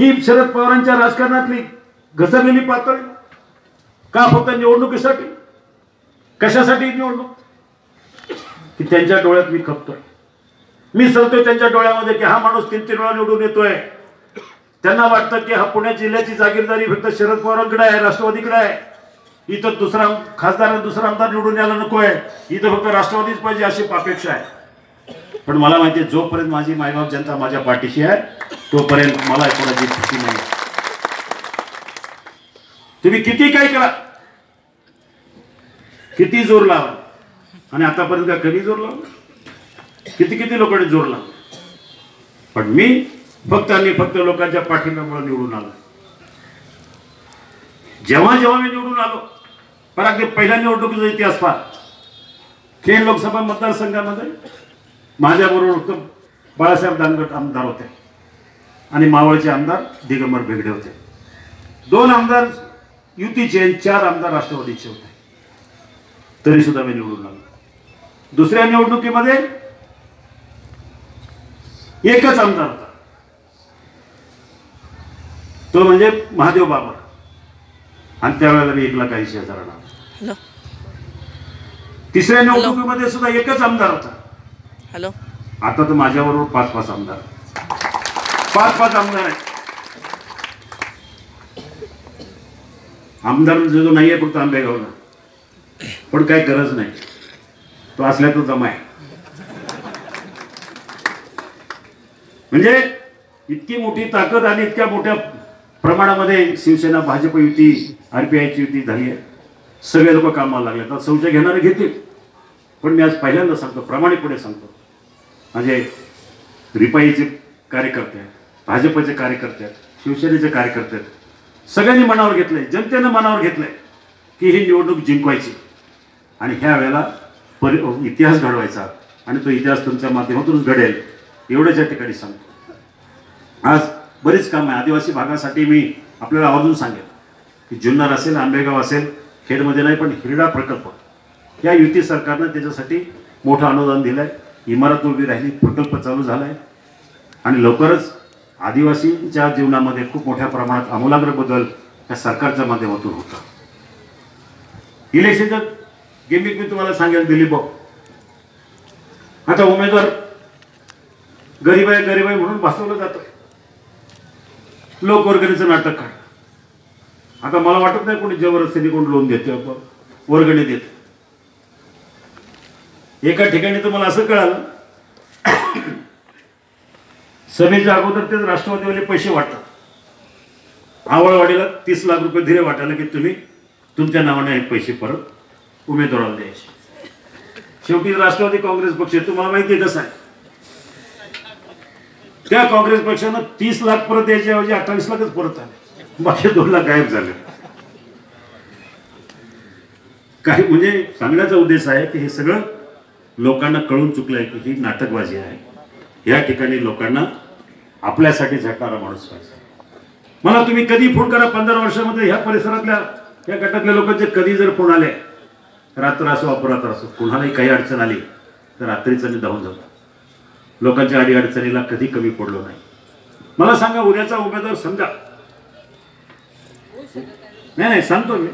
ही शरद पवारांच्या राजकारणातली घसरलेली पातळी का? फक्त निवडणुकीसाठी. कशासाठी निवडणूक? की त्यांच्या डोळ्यात मी खपतोय, मी सरतोय त्यांच्या डोळ्यामध्ये की हा माणूस 3-3 वेळा निवडून येतोय. त्यांना वाटतं की हा पुणे जिल्ह्याची जागीरदारी फक्त शरद पवारांकडे आहे, राष्ट्रवादीकडे आहे. इथं दुसरा खासदार दुसरा आमदार निवडून यायला नको आहे, इथं फक्त राष्ट्रवादीच पाहिजे अशी अपेक्षा आहे. पण मला माहिती आहे जोपर्यंत माझी मायबाप जनता माझ्या पाठीशी आहे तोपर्यंत मला कोणाची भीती नाही. तुम्ही किती काय करा, किती जोर लावा, आणि आतापर्यंत का कमी जोर लावला? किती लोकांनी जोर लावला. पण मी फक्त आणि फक्त लोकांच्या पाठिंब्यामुळे निवडून आलो. जेव्हा मी निवडून आलो, पण अगदी पहिल्या निवडणुकीचा इतिहास पहा. खेड लोकसभा मतदारसंघामध्ये माझ्याबरोबर फक्त बाळासाहेब दानगट आमदार होते आणि मावळचे आमदार दिगंबर बेगडे होते. 2 आमदार युतीचे, 4 आमदार राष्ट्रवादीचे होते. तरी सुद्धा मी निवडून आलो. दुसऱ्या निवडणुकीमध्ये एकच आमदार होता, तो म्हणजे महादेव बाबर, आणि त्यावेळेला मी 1,80,000 आला. तिसऱ्या निवडणुकीमध्ये सुद्धा एकच आमदार होता. आता तर माझ्याबरोबर 5 आमदार, 5 आमदार आहेत. आमदार जो नाहीये फक्त आंबेगावला, पण काही गरज नाही, तो असल्या तो जमा आहे. म्हणजे इतकी मोठी ताकद आणि इतक्या मोठ्या प्रमाणामध्ये शिवसेना भाजप युती RPIची युती झाली आहे. सगळे लोक कामाला लागले. तर संशय घेणारे घेतील, पण मी आज पहिल्यांदा सांगतो, प्रामाणिकपणे सांगतो, माझे रिपाईचे कार्यकर्ते आहेत, भाजपचे कार्यकर्ते आहेत, शिवसेनेचे कार्यकर्ते आहेत, सगळ्यांनी मनावर घेतलंय, जनतेनं मनावर घेतलंय की ही निवडणूक जिंकवायची आणि ह्या वेळेला इतिहास घडवायचा, आणि तो इतिहास तुमच्या माध्यमातूनच घडेल एवढ्याच या ठिकाणी सांगतो. आज बरीच काम आहे आदिवासी भागासाठी. मी आपल्याला आवर्जून सांगेन की जुन्नर असेल, आंबेगाव असेल, खेडमध्ये नाही, पण हिरडा प्रकल्प या युती सरकारनं त्याच्यासाठी मोठं अनुदान दिलं आहे. इमारत उभी राहिली, प्रकल्प चालू झाला आहे, आणि लवकरच आदिवासींच्या जीवनामध्ये खूप मोठ्या प्रमाणात आमूलाग्र बदल या सरकारच्या माध्यमातून होता. इलेक्शनचं गेमिक मी तुम्हाला सांगेल, दिलीप भाऊ आता उमेदवार गरीब आहे म्हणून बसवलं जातं, लोकवर्गणीचं नाटक काढ. आता मला वाटत नाही कोणी जबरदस्तीने कोण लोन देते, वर्गणी देते. एका ठिकाणी तर मला असं कळालं, सभेच्या अगोदर ते राष्ट्रवादीवाले पैसे वाटतात. आवळवाडीला 30 लाख रुपये दिले वाटायला की तुम्ही तुमच्या नावाने हे पैसे परत उमेदवाराला द्यायचे. शेवटी राष्ट्रवादी काँग्रेस पक्ष तुम्हाला माहिती आहे कसं आहे, त्या काँग्रेस पक्षानं 30 लाख परत द्यायच्या ऐवजी 28 लाखच परत आले, बाकी 2 लाख गायब झाले. काही म्हणजे सांगण्याचा उद्देश आहे की हे सगळं लोकांना कळून चुकलं आहे की ही नाटकबाजी आहे. या ठिकाणी लोकांना आपल्यासाठी झटणारा माणूस पाहिजे. मला तुम्ही कधी फोन करा, 15 वर्षामध्ये ह्या परिसरातल्या या गटातल्या लोकांचे कधी जर फोन आले, रात्र असो अपरात्र असो, कुणालाही काही अडचण आली तर रात्रीच मी धावून जातो. लोकांच्या अडीअडचणीला कधी कमी पडलो नाही. मला सांगा, उद्याचा उमेदवार समजा, नाही सांगतो मी,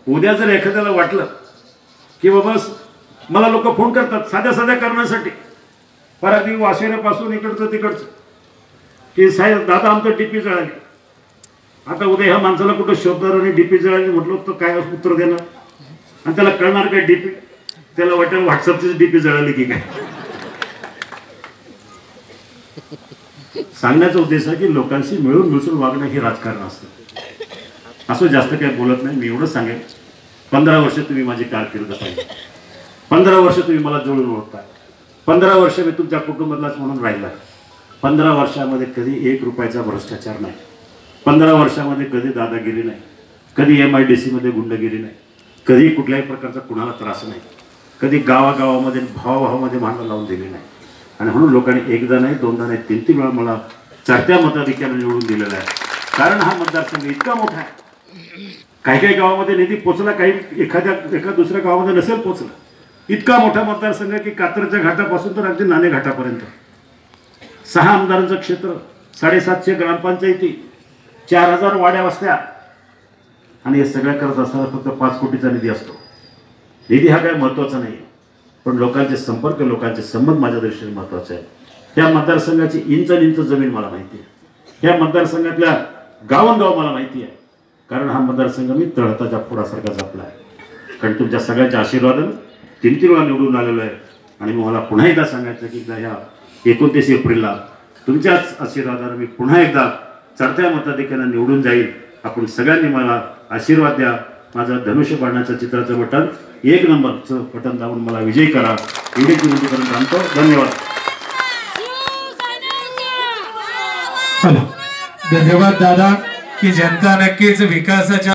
उद्या जर एखाद्याला वाटलं की बाबा मला लोक फोन करतात साध्या कारणासाठी, पराठी वाशिऱ्यापासून इकडचं तिकडचं, की साहेब दादा आमचं डीपी जळाली. आता उद्या ह्या माणसाला कुठं शोधणार आणि डीपी जळाली म्हटलं तर काय उत्तर देणार, आणि त्याला कळणार काय डीपी? त्याला वाटेल व्हॉट्सअपची डीपी जळाली की काय. सांगण्याचा उद्देश आहे की लोकांशी मिळून मिसळून वागणं हे राजकारण असतं. असं जास्त काही बोलत नाही. मी एवढंच सांगेन, 15 वर्ष तुम्ही माझी कारकीर्द पाहिजे, 15 वर्ष तुम्ही मला जुळून ओळखताय, 15 वर्ष मी तुमच्या कुटुंबातलाच म्हणून राहिला. 15 वर्षामध्ये कधी 1 रुपयाचा भ्रष्टाचार नाही, 15 वर्षामध्ये कधी दादागिरी नाही, कधी MIDC मध्ये गुंडगिरी नाही, कधी कुठल्याही प्रकारचा कुणाला त्रास नाही, कधी गावागावामध्ये भावाभावामध्ये भांडण लावून दिली नाही. आणि म्हणून लोकांनी एकदा नाही, दोनदा नाही, 3-3 वेळा मला चढत्या मताधिक्याने निवडून दिलेला आहे. कारण हा मतदारसंघ इतका मोठा आहे. काही गावामध्ये निधी पोचला, काही एका दुसऱ्या गावामध्ये नसेल पोचला. इतका मोठा मतदारसंघ की कात्रच्या घाटापासून तर अगदी नाणे घाटापर्यंत 6 आमदारांचं क्षेत्र, 750 ग्रामपंचायती, 4000 वाड्या वस्त्या, आणि हे सगळं करत असताना फक्त 5 कोटीचा निधी असतो. निधी हा काय महत्त्वाचा नाही, पण लोकांचे संपर्क, लोकांचे संबंध माझ्या दृष्टीने महत्त्वाचे आहे. त्या मतदारसंघाची इंच जमीन मला माहिती आहे, या मतदारसंघातल्या गावोगाव मला माहिती आहे, कारण हा मतदारसंघ मी तळहाताच्या फोडासारखा जपला आहे. कारण तुमच्या सगळ्यांच्या आशीर्वादानं 3 वेळा निवडून आलेलो आहे. आणि मला पुन्हा एकदा सांगायचं की ह्या 29 एप्रिलला तुमच्याच आशीर्वादानं मी पुन्हा एकदा चढत्या मताधिक्यानं निवडून जाईल. आपण सगळ्यांनी मला आशीर्वाद द्या. माझं धनुष्य बाणाच्या चित्राचं बटन 1 नंबरचं बटन दाबून मला विजयी करा. एवढीच विनंती करून थांबतो. धन्यवाद. धन्यवाद दादा की जनता नक्कीच विकासाच्या